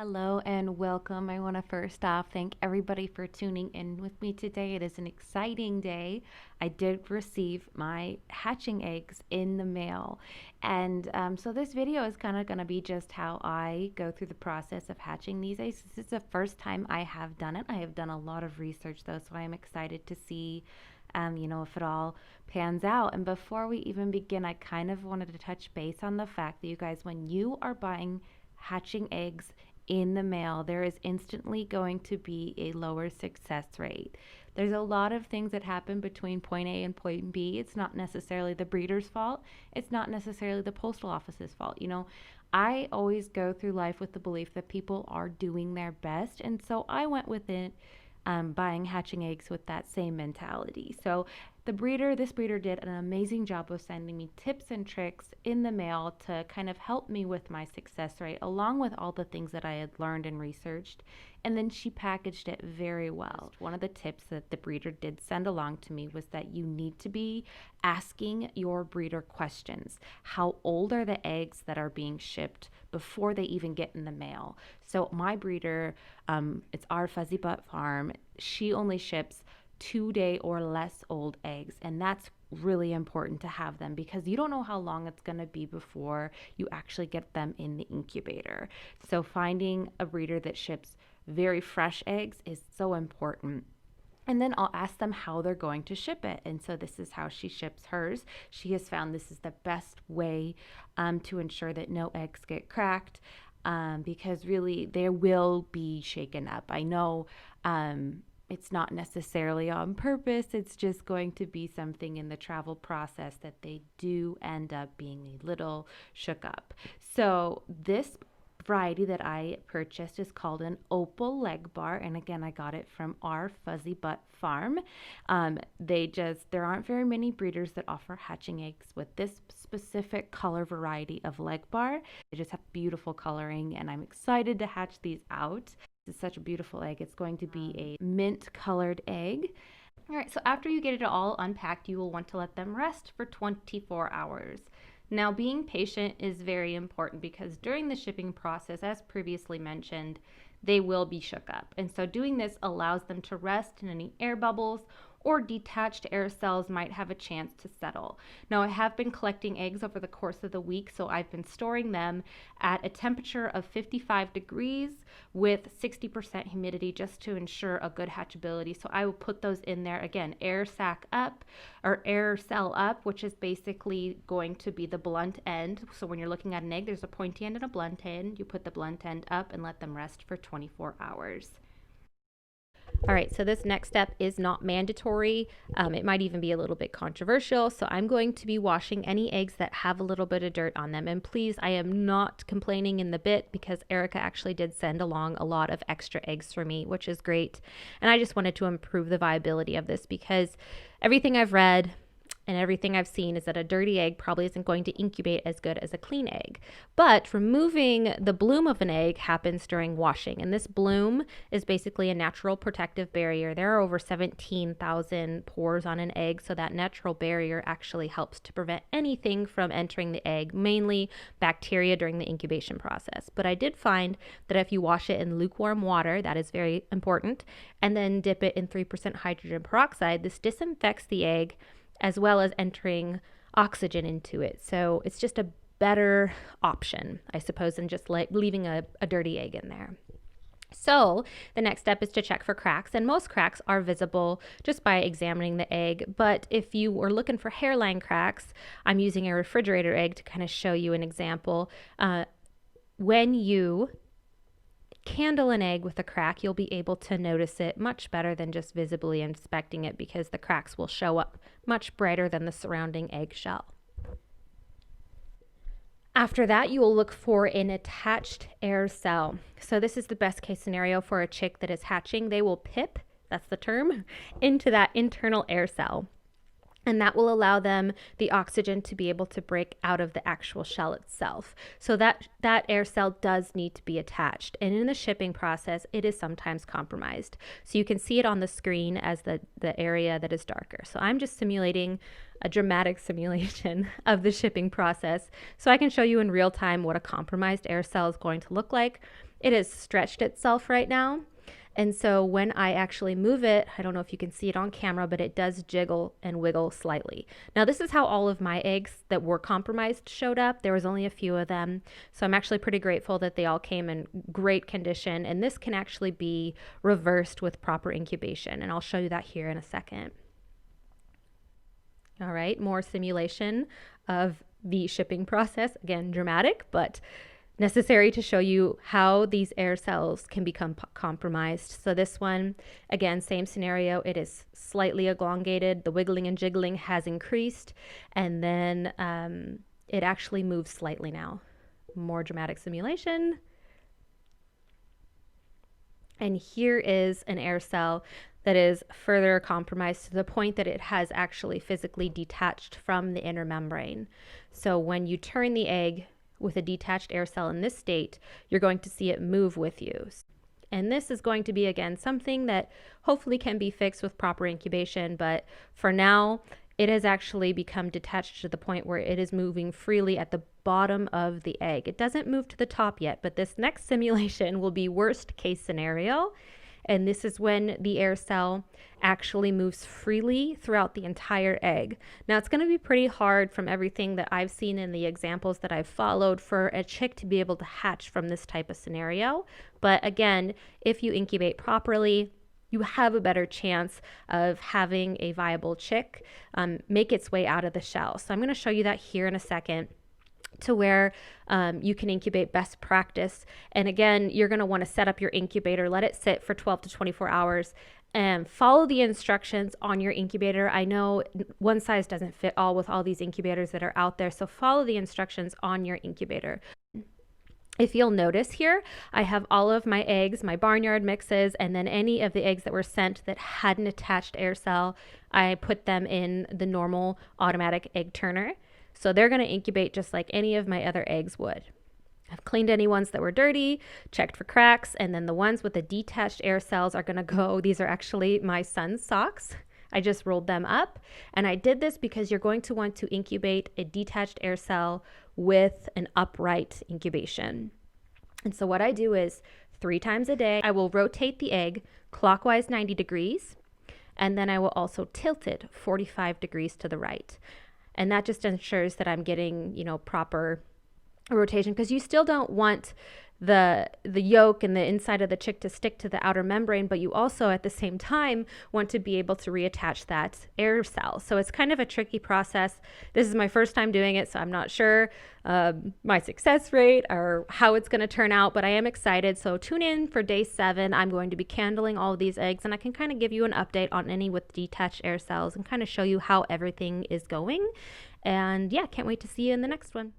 Hello and welcome. I want to first off thank everybody for tuning in with me today. It is an exciting day. I did receive my hatching eggs in the mail. And so this video is kind of going to be just how I go through the process of hatching these eggs. This is the first time I have done it. I have done a lot of research though, so I am excited to see if it all pans out. And before we even begin, I kind of wanted to touch base on the fact that you guys, when you are buying hatching eggs in the mail, there is instantly going to be a lower success rate. There's a lot of things that happen between point A and point B. It's not necessarily the breeder's fault. It's not necessarily the postal office's fault. I always go through life with the belief that people are doing their best. And so I went with it, buying hatching eggs with that same mentality. So this breeder did an amazing job of sending me tips and tricks in the mail to kind of help me with my success rate, along with all the things that I had learned and researched. And then she packaged it very well. One of the tips that the breeder did send along to me was that you need to be asking your breeder questions. How old are the eggs that are being shipped before they even get in the mail? So my breeder, it's our Fuzzy Butt Farm. She only ships 2-day or less old eggs, and that's really important to have them because you don't know how long it's going to be before you actually get them in the incubator. So finding a breeder that ships very fresh eggs is so important. And then I'll ask them how they're going to ship it. And so this is how she ships hers. She has found this is the best way to ensure that no eggs get cracked, because really they will be shaken up. I know it's not necessarily on purpose. It's just going to be something in the travel process that they do end up being a little shook up. So this variety that I purchased is called an opal leg bar, and again, I got it from our Fuzzy Butt Farm. There aren't very many breeders that offer hatching eggs with this specific color variety of leg bar. They just have beautiful coloring, and I'm excited to hatch these out. This is such a beautiful egg. It's going to be a mint colored egg. All right, so after you get it all unpacked, you will want to let them rest for 24 hours. Now, being patient is very important because during the shipping process, as previously mentioned, they will be shook up. And so doing this allows them to rest, and any air bubbles or detached air cells might have a chance to settle. Now, I have been collecting eggs over the course of the week, so I've been storing them at a temperature of 55 degrees with 60% humidity just to ensure a good hatchability. So I will put those in there, again, air sac up or air cell up, which is basically going to be the blunt end. So when you're looking at an egg, there's a pointy end and a blunt end. You put the blunt end up and let them rest for 24 hours. All right, so this next step is not mandatory. It might even be a little bit controversial. So I'm going to be washing any eggs that have a little bit of dirt on them. And please, I am not complaining in the bit because Erica actually did send along a lot of extra eggs for me, which is great. And I just wanted to improve the viability of this because everything I've read and everything I've seen is that a dirty egg probably isn't going to incubate as good as a clean egg. But removing the bloom of an egg happens during washing. And this bloom is basically a natural protective barrier. There are over 17,000 pores on an egg. So that natural barrier actually helps to prevent anything from entering the egg, mainly bacteria during the incubation process. But I did find that if you wash it in lukewarm water, that is very important, and then dip it in 3% hydrogen peroxide, this disinfects the egg as well as entering oxygen into it. So it's just a better option, I suppose, than just like leaving a dirty egg in there. So the next step is to check for cracks, and most cracks are visible just by examining the egg. But if you were looking for hairline cracks, I'm using a refrigerator egg to kind of show you an example. When you candle an egg with a crack, you'll be able to notice it much better than just visibly inspecting it because the cracks will show up much brighter than the surrounding egg shell. After that, you will look for an attached air cell. So this is the best case scenario for a chick that is hatching. They will pip, that's the term, into that internal air cell. And that will allow them the oxygen to be able to break out of the actual shell itself. So that air cell does need to be attached. And in the shipping process, it is sometimes compromised. So you can see it on the screen as the area that is darker. So I'm just simulating a dramatic simulation of the shipping process so I can show you in real time what a compromised air cell is going to look like. it has stretched itself right now. And so when I actually move it, I don't know if you can see it on camera, but it does jiggle and wiggle slightly. Now, this is how all of my eggs that were compromised showed up. There was only a few of them. So I'm actually pretty grateful that they all came in great condition. And this can actually be reversed with proper incubation. And I'll show you that here in a second. All right, more simulation of the shipping process. Again, dramatic, but necessary to show you how these air cells can become compromised. So this one, again, same scenario. It is slightly elongated. The wiggling and jiggling has increased, and then it actually moves slightly now. More dramatic simulation. And here is an air cell that is further compromised to the point that it has actually physically detached from the inner membrane. So when you turn the egg with a detached air cell in this state, you're going to see it move with you. And this is going to be, again, something that hopefully can be fixed with proper incubation, but for now, it has actually become detached to the point where it is moving freely at the bottom of the egg. It doesn't move to the top yet, but this next simulation will be worst case scenario. And this is when the air cell actually moves freely throughout the entire egg. Now, it's going to be pretty hard from everything that I've seen in the examples that I've followed for a chick to be able to hatch from this type of scenario. But again, if you incubate properly, you have a better chance of having a viable chick make its way out of the shell. So I'm going to show you that here in a second, to where you can incubate best practice. And again, you're going to want to set up your incubator, let it sit for 12 to 24 hours, and follow the instructions on your incubator. I know one size doesn't fit all with all these incubators that are out there, so follow the instructions on your incubator. If you'll notice here, I have all of my eggs, my barnyard mixes, and then any of the eggs that were sent that had an attached air cell, I put them in the normal automatic egg turner. So they're going to incubate just like any of my other eggs would. I've cleaned any ones that were dirty, checked for cracks, and then the ones with the detached air cells are going to go. These are actually my son's socks. I just rolled them up, and I did this because you're going to want to incubate a detached air cell with an upright incubation. And so what I do is 3 times a day, I will rotate the egg clockwise 90 degrees, and then I will also tilt it 45 degrees to the right. And that just ensures that I'm getting, proper rotation, because you still don't want the yolk and the inside of the chick to stick to the outer membrane, but you also at the same time want to be able to reattach that air cell. So it's kind of a tricky process. This is my first time doing it, so I'm not sure my success rate or how it's going to turn out, but I am excited. So tune in for day 7. I'm going to be candling all of these eggs, and I can kind of give you an update on any with detached air cells and kind of show you how everything is going. And yeah, can't wait to see you in the next one.